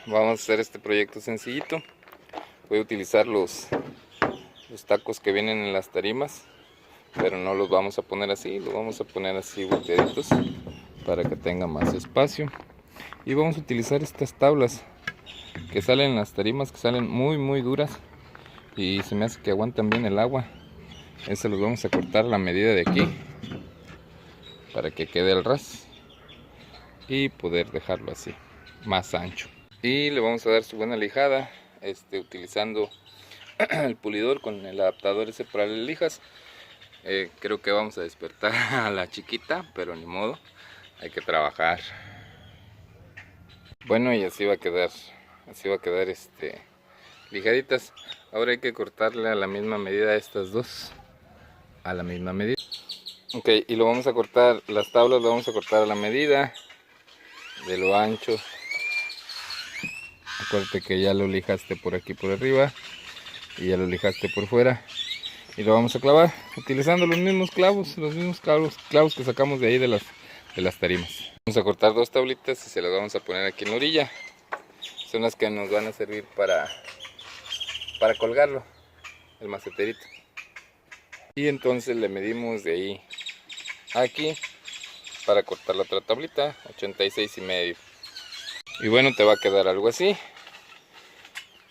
vamos a hacer este proyecto sencillito. Voy a utilizar los tacos que vienen en las tarimas, pero no los vamos a poner así, los vamos a poner así volteaditos para que tenga más espacio. Y vamos a utilizar estas tablas que salen en las tarimas, que salen muy duras y se me hace que aguantan bien el agua. Estos los vamos a cortar a la medida de aquí para que quede al ras y poder dejarlo así, más ancho. Y le vamos a dar su buena lijada, utilizando el pulidor con el adaptador ese para las lijas. Creo que vamos a despertar a la chiquita, pero ni modo, hay que trabajar. Bueno, y así va a quedar lijaditas. Ahora hay que cortarle a la misma medida a estas dos, a la misma medida. Ok, y lo vamos a cortar, las tablas lo vamos a cortar a la medida de lo ancho. Acuérdate que ya lo lijaste por aquí por arriba y ya lo lijaste por fuera, y lo vamos a clavar utilizando los mismos clavos que sacamos de ahí de las tarimas. Vamos a cortar dos tablitas y se las vamos a poner aquí en la orilla. Son las que nos van a servir para colgarlo, el maceterito. Y entonces le medimos de ahí a aquí para cortar la otra tablita, 86,5. Y bueno, te va a quedar algo así.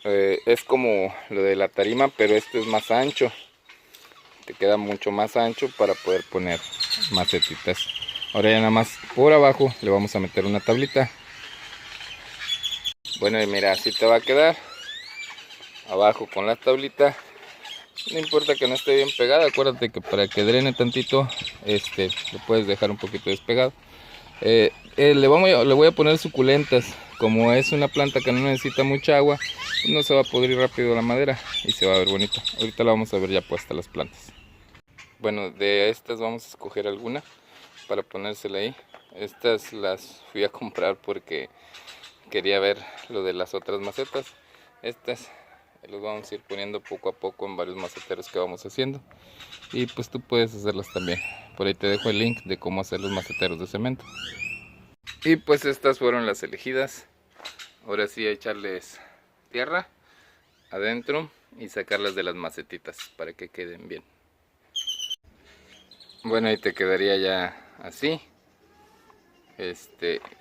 Es como lo de la tarima, pero este es más ancho. Te queda mucho más ancho para poder poner macetitas. Ahora ya nada más por abajo le vamos a meter una tablita. Bueno, y mira, así te va a quedar abajo con la tablita. No importa que no esté bien pegada, acuérdate que para que drene tantito, lo puedes dejar un poquito despegado. Le voy a poner suculentas. Como es una planta que no necesita mucha agua, no se va a pudrir rápido la madera y se va a ver bonito. Ahorita la vamos a ver ya puestas las plantas. Bueno, de estas vamos a escoger alguna para ponérsela ahí. Estas las fui a comprar porque quería ver lo de las otras macetas. Estas los vamos a ir poniendo poco a poco en varios maceteros que vamos haciendo, y pues tú puedes hacerlas también. Por ahí te dejo el link de cómo hacer los maceteros de cemento. Y pues estas fueron las elegidas. Ahora sí, a echarles tierra adentro y sacarlas de las macetitas para que queden bien. Bueno, ahí te quedaría ya así.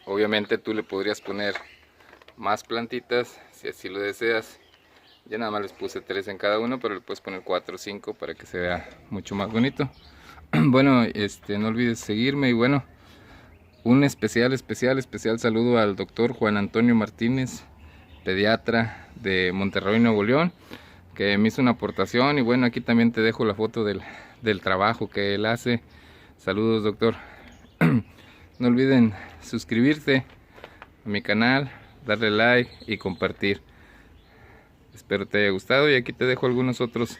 Obviamente tú le podrías poner más plantitas si así lo deseas. Ya nada más les puse 3 en cada uno, pero le puedes poner 4 o 5 para que se vea mucho más bonito. Bueno, no olvides seguirme. Y bueno, un especial saludo al doctor Juan Antonio Martínez, pediatra de Monterrey, Nuevo León, que me hizo una aportación. Y bueno, aquí también te dejo la foto del trabajo que él hace. Saludos, doctor. No olviden suscribirse a mi canal, darle like y compartir. Espero te haya gustado, y aquí te dejo algunos otros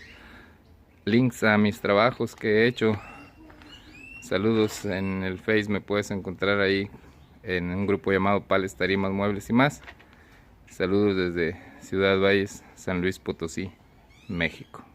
links a mis trabajos que he hecho. Saludos. En el Face me puedes encontrar ahí en un grupo llamado Pales, Tarimas, Muebles y más. Saludos desde Ciudad Valles, San Luis Potosí, México.